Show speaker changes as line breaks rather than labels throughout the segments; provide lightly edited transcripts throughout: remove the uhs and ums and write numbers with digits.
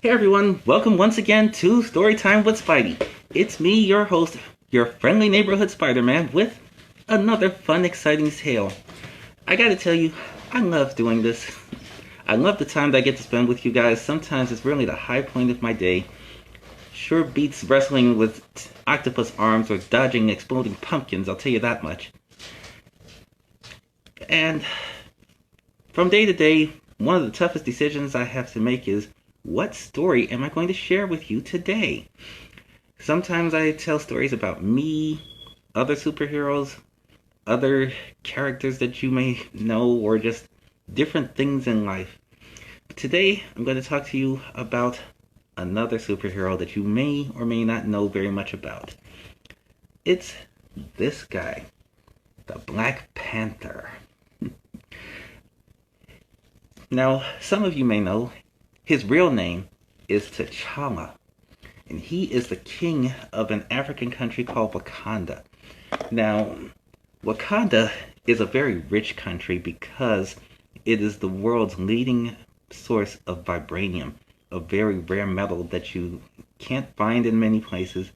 Hey everyone, welcome once again to Storytime with Spidey. It's me, your host, your friendly neighborhood Spider-Man, with another fun, exciting tale. I gotta tell you, I love doing this. I love the time that I get to spend with you guys. Sometimes it's really the high point of my day. Sure beats wrestling with octopus arms or dodging exploding pumpkins, I'll tell you that much. And from day to day, one of the toughest decisions I have to make is, what story am I going to share with you today? Sometimes I tell stories about me, other superheroes, other characters that you may know, or just different things in life. But today, I'm going to talk to you about another superhero that you may or may not know very much about. It's this guy, the Black Panther. Now, some of you may know, his real name is T'Challa, and he is the king of an African country called Wakanda. Now, Wakanda is a very rich country because it is the world's leading source of vibranium, a very rare metal that you can't find in many places,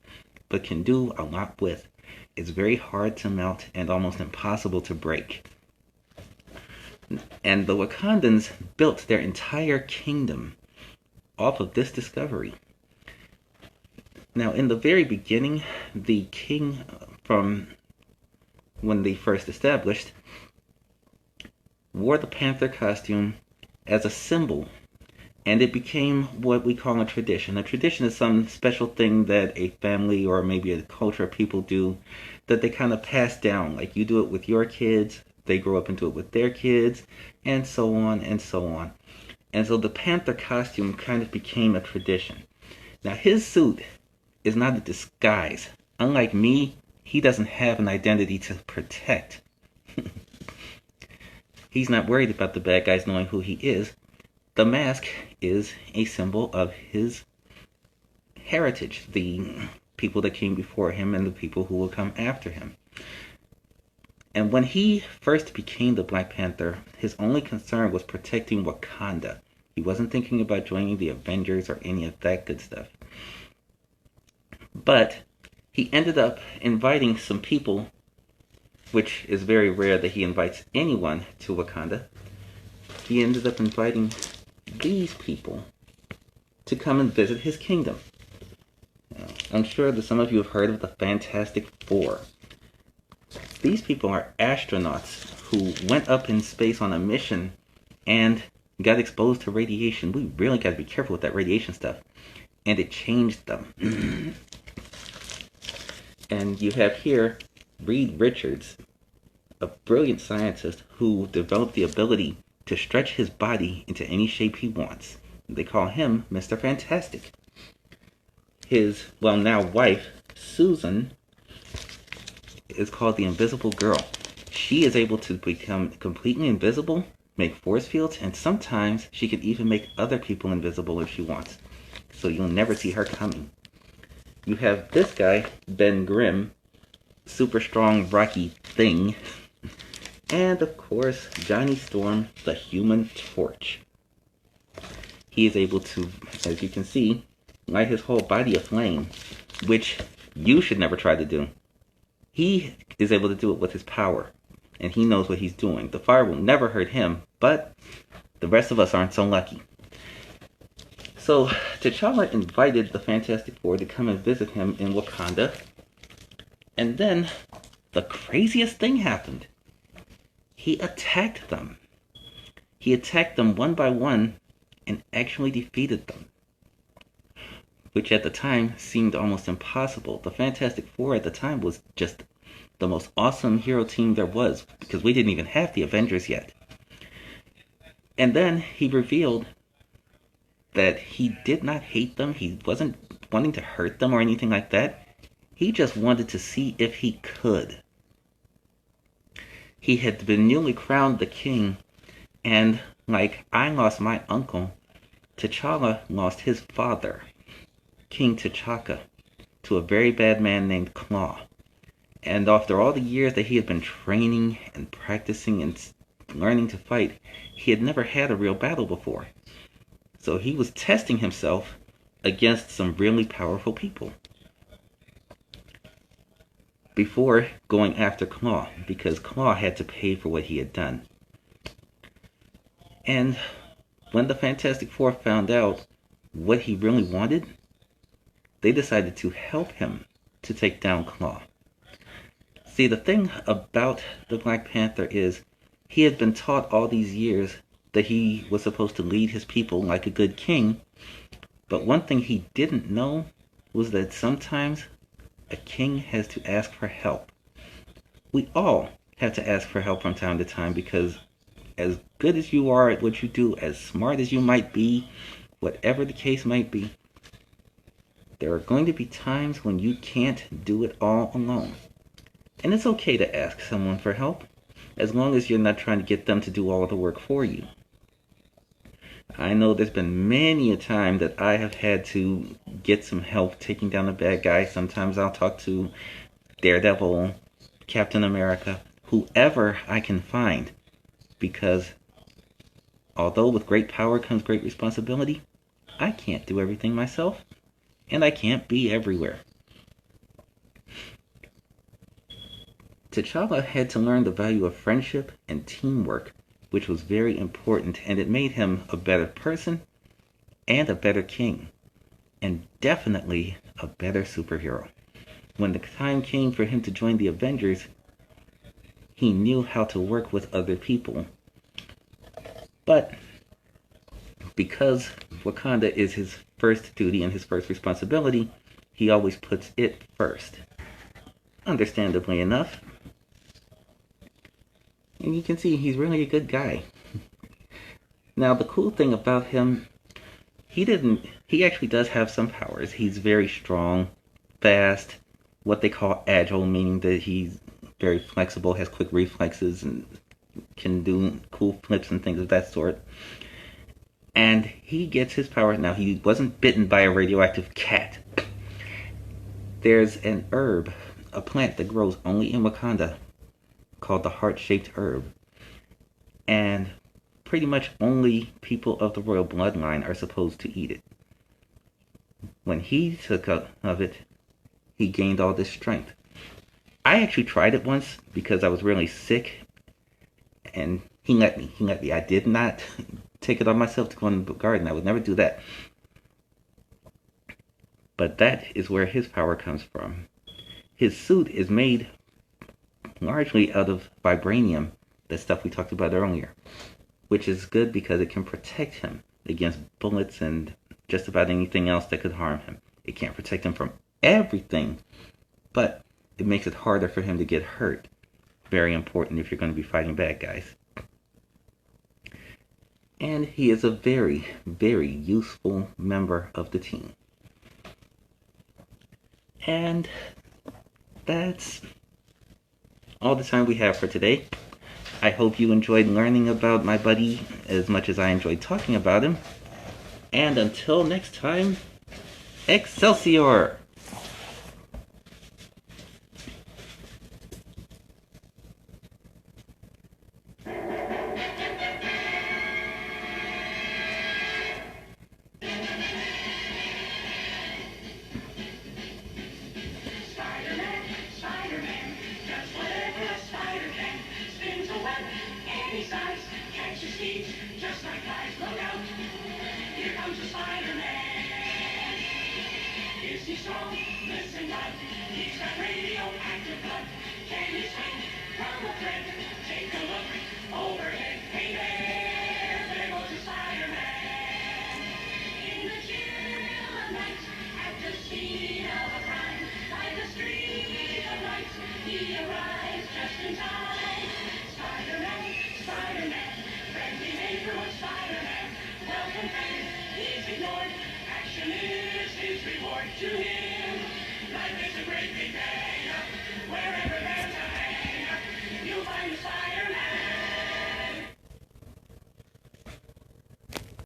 but can do a lot with. It's very hard to melt and almost impossible to break. And the Wakandans built their entire kingdom off of this discovery. Now, in the very beginning, the king, from when they first established, wore the panther costume as a symbol, and it became what we call a tradition. A tradition is some special thing that a family or maybe a culture of people do that they kind of pass down. Like you do it with your kids, they grow up and do it with their kids, and so on and so on. And so the panther costume kind of became a tradition. Now, his suit is not a disguise. Unlike me, he doesn't have an identity to protect. He's not worried about the bad guys knowing who he is. The mask is a symbol of his heritage, the people that came before him and the people who will come after him. And when he first became the Black Panther, his only concern was protecting Wakanda. He wasn't thinking about joining the Avengers or any of that good stuff. But he ended up inviting some people, which is very rare that he invites anyone to Wakanda. He ended up inviting these people to come and visit his kingdom. I'm sure that some of you have heard of the Fantastic Four. These people are astronauts who went up in space on a mission and got exposed to radiation. We really got to be careful with that radiation stuff. And it changed them. And you have here Reed Richards, a brilliant scientist who developed the ability to stretch his body into any shape he wants. They call him Mr. Fantastic. His, well, now wife, Susan, is called the Invisible Girl. She is able to become completely invisible, make force fields, and sometimes she can even make other people invisible if she wants. So you'll never see her coming. You have this guy, Ben Grimm, super strong, rocky thing. And of course, Johnny Storm, the Human Torch. He is able to, as you can see, light his whole body aflame, which you should never try to do. He is able to do it with his power, and he knows what he's doing. The fire will never hurt him, but the rest of us aren't so lucky. So, T'Challa invited the Fantastic Four to come and visit him in Wakanda, and then the craziest thing happened. He attacked them. He attacked them one by one and actually defeated them, which at the time seemed almost impossible. The Fantastic Four at the time was just the most awesome hero team there was, because we didn't even have the Avengers yet. And then he revealed that he did not hate them. He wasn't wanting to hurt them or anything like that. He just wanted to see if he could. He had been newly crowned the king, and like I lost my uncle, T'Challa lost his father, King T'Chaka, to a very bad man named Claw. And after all the years that he had been training and practicing and learning to fight, he had never had a real battle before. So he was testing himself against some really powerful people before going after Claw, because Claw had to pay for what he had done. And when the Fantastic Four found out what he really wanted, they decided to help him to take down Claw. See, the thing about the Black Panther is he had been taught all these years that he was supposed to lead his people like a good king, but one thing he didn't know was that sometimes a king has to ask for help. We all have to ask for help from time to time, because as good as you are at what you do, as smart as you might be, whatever the case might be, there are going to be times when you can't do it all alone. And it's okay to ask someone for help, as long as you're not trying to get them to do all of the work for you. I know there's been many a time that I have had to get some help taking down a bad guy. Sometimes I'll talk to Daredevil, Captain America, whoever I can find, because although with great power comes great responsibility, I can't do everything myself, and I can't be everywhere. T'Challa had to learn the value of friendship and teamwork, which was very important, and it made him a better person and a better king, and definitely a better superhero. When the time came for him to join the Avengers, he knew how to work with other people. But because Wakanda is his first duty and his first responsibility, he always puts it first. Understandably enough. And you can see he's really a good guy. Now, the cool thing about him, he actually does have some powers. He's very strong, fast, what they call agile, meaning that he's very flexible, has quick reflexes, and can do cool flips and things of that sort. And he gets his power. Now, he wasn't bitten by a radioactive cat. There's an herb, a plant that grows only in Wakanda, called the heart-shaped herb. And pretty much only people of the royal bloodline are supposed to eat it. When he took of it, he gained all this strength. I actually tried it once because I was really sick, and he let me. I did not take it on myself to go in the garden. I would never do that. But that is where his power comes from. His suit is made largely out of vibranium, the stuff we talked about earlier, which is good because it can protect him against bullets and just about anything else that could harm him. It can't protect him from everything, but it makes it harder for him to get hurt. Very important if you're going to be fighting bad guys. And he is a very, very useful member of the team. And that's all the time we have for today. I hope you enjoyed learning about my buddy as much as I enjoyed talking about him. And until next time, Excelsior!